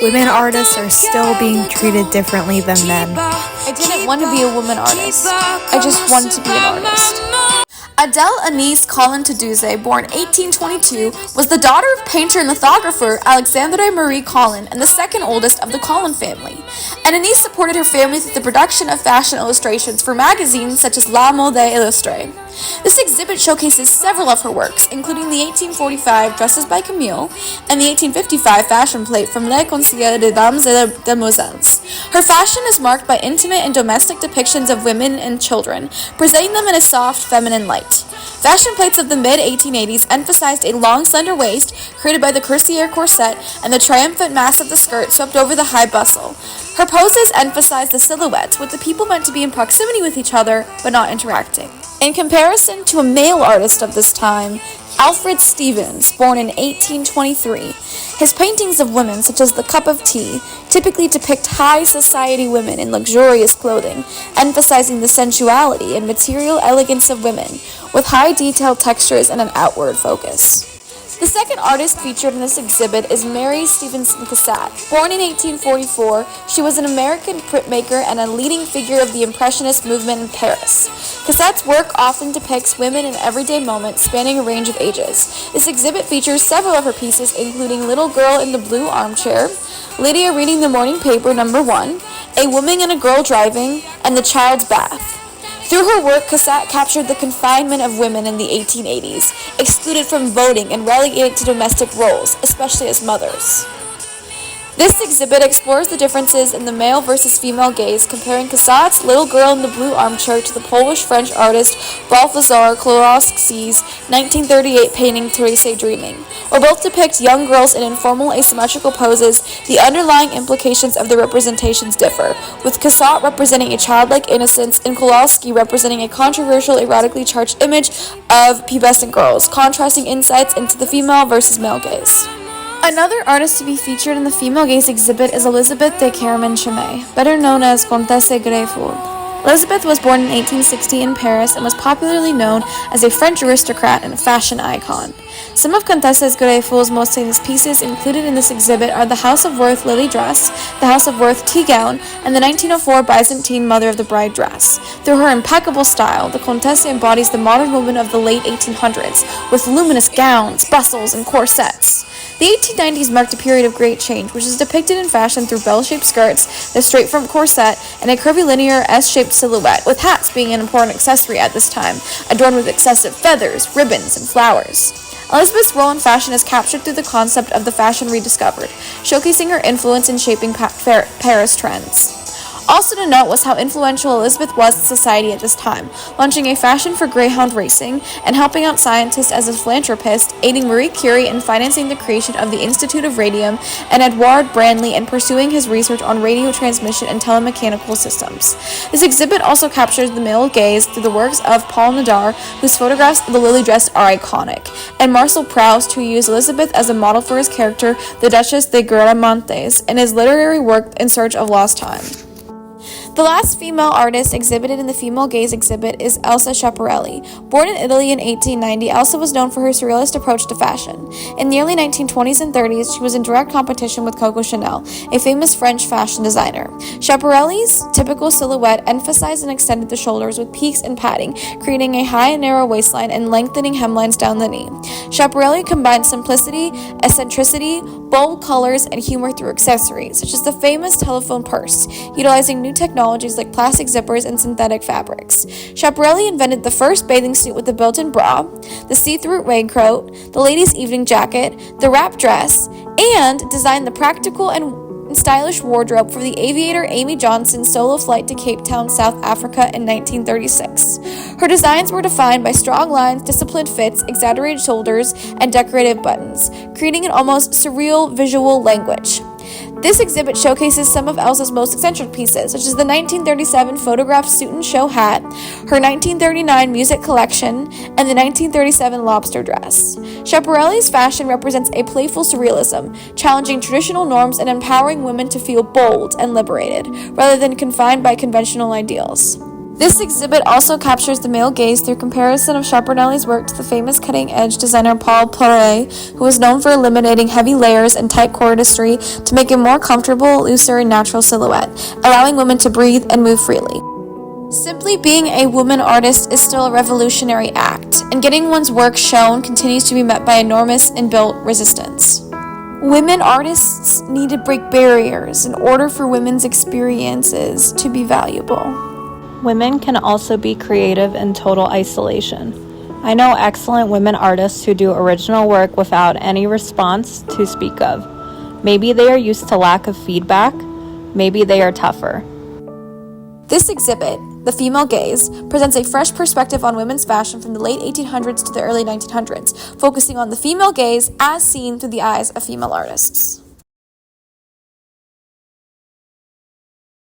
women artists are still being treated differently than men. I didn't want to be a woman artist. I just wanted to be an artist. Adele Anise Collin Taduze, born 1822, was the daughter of painter and lithographer Alexandre Marie Collin and the second oldest of the Collin family. And Anise supported her family through the production of fashion illustrations for magazines such as La Mode Illustrée. This exhibit showcases several of her works, including the 1845 Dresses by Camille and the 1855 fashion plate from Le Conseil des Dames et Demoiselles. Her fashion is marked by intimate and domestic depictions of women and children, presenting them in a soft, feminine light. Fashion plates of the mid-1880s emphasized a long, slender waist created by the Coursier corset and the triumphant mass of the skirt swept over the high bustle. Her poses emphasized the silhouette, with the people meant to be in proximity with each other but not interacting. In comparison to a male artist of this time, Alfred Stevens, born in 1823, his paintings of women, such as The Cup of Tea, typically depict high society women in luxurious clothing, emphasizing the sensuality and material elegance of women, with high detailed textures and an outward focus. The second artist featured in this exhibit is Mary Stevenson Cassatt. Born in 1844, she was an American printmaker and a leading figure of the Impressionist movement in Paris. Cassatt's work often depicts women in everyday moments spanning a range of ages. This exhibit features several of her pieces, including Little Girl in the Blue Armchair, Lydia Reading the Morning Paper No. 1, A Woman and a Girl Driving, and The Child's Bath. Through her work, Cassatt captured the confinement of women in the 1880s, excluded from voting and relegated to domestic roles, especially as mothers. This exhibit explores the differences in the male versus female gaze, comparing Cassatt's Little Girl in the Blue Armchair to the Polish-French artist Balthazar Kołakowski's 1938 painting Thérèse Dreaming. While both depict young girls in informal, asymmetrical poses, the underlying implications of the representations differ, with Cassatt representing a childlike innocence and Kołakowski representing a controversial, erotically charged image of pubescent girls, contrasting insights into the female versus male gaze. Another artist to be featured in the female gaze exhibit is Elizabeth de Caraman-Chimay, better known as Comtesse Greyfold. Elizabeth was born in 1860 in Paris and was popularly known as a French aristocrat and a fashion icon. Some of Comtesse Greyfold's most famous pieces included in this exhibit are the House of Worth lily dress, the House of Worth tea gown, and the 1904 Byzantine Mother of the Bride dress. Through her impeccable style, the Comtesse embodies the modern woman of the late 1800s, with luminous gowns, bustles, and corsets. The 1890s marked a period of great change, which is depicted in fashion through bell-shaped skirts, the straight-front corset, and a curvilinear S-shaped silhouette, with hats being an important accessory at this time, adorned with excessive feathers, ribbons, and flowers. Elizabeth's role in fashion is captured through the concept of the fashion rediscovered, showcasing her influence in shaping Paris trends. Also to note was how influential Elizabeth was in society at this time, launching a fashion for greyhound racing and helping out scientists as a philanthropist, aiding Marie Curie in financing the creation of the Institute of Radium, and Edouard Branly in pursuing his research on radio transmission and telemechanical systems. This exhibit also captures the male gaze through the works of Paul Nadar, whose photographs of the lily dress are iconic, and Marcel Proust, who used Elizabeth as a model for his character, the Duchess de Guermantes, in his literary work In Search of Lost Time. The last female artist exhibited in the female gaze exhibit is Elsa Schiaparelli. Born in Italy in 1890, Elsa was known for her surrealist approach to fashion. In the early 1920s and 30s, she was in direct competition with Coco Chanel, a famous French fashion designer. Schiaparelli's typical silhouette emphasized and extended the shoulders with peaks and padding, creating a high and narrow waistline and lengthening hemlines down the knee. Schiaparelli combined simplicity, eccentricity, bold colors, and humor through accessories, such as the famous telephone purse, utilizing new technologies like plastic zippers and synthetic fabrics. Schiaparelli invented the first bathing suit with a built-in bra, the see-through raincoat, the ladies' evening jacket, the wrap dress, and designed the practical and stylish wardrobe for the aviator Amy Johnson's solo flight to Cape Town, South Africa in 1936. Her designs were defined by strong lines, disciplined fits, exaggerated shoulders, and decorative buttons, creating an almost surreal visual language. This exhibit showcases some of Elsa's most eccentric pieces, such as the 1937 photographed suit and show hat, her 1939 music collection, and the 1937 lobster dress. Schiaparelli's fashion represents a playful surrealism, challenging traditional norms and empowering women to feel bold and liberated, rather than confined by conventional ideals. This exhibit also captures the male gaze through comparison of Schiaparelli's work to the famous cutting-edge designer Paul Poiret, who was known for eliminating heavy layers and tight corduroy to make a more comfortable, looser, and natural silhouette, allowing women to breathe and move freely. Simply being a woman artist is still a revolutionary act, and getting one's work shown continues to be met by enormous inbuilt resistance. Women artists need to break barriers in order for women's experiences to be valuable. Women can also be creative in total isolation. I know excellent women artists who do original work without any response to speak of. Maybe they are used to lack of feedback. Maybe they are tougher. This exhibit, The Female Gaze, presents a fresh perspective on women's fashion from the late 1800s to the early 1900s, focusing on the female gaze as seen through the eyes of female artists.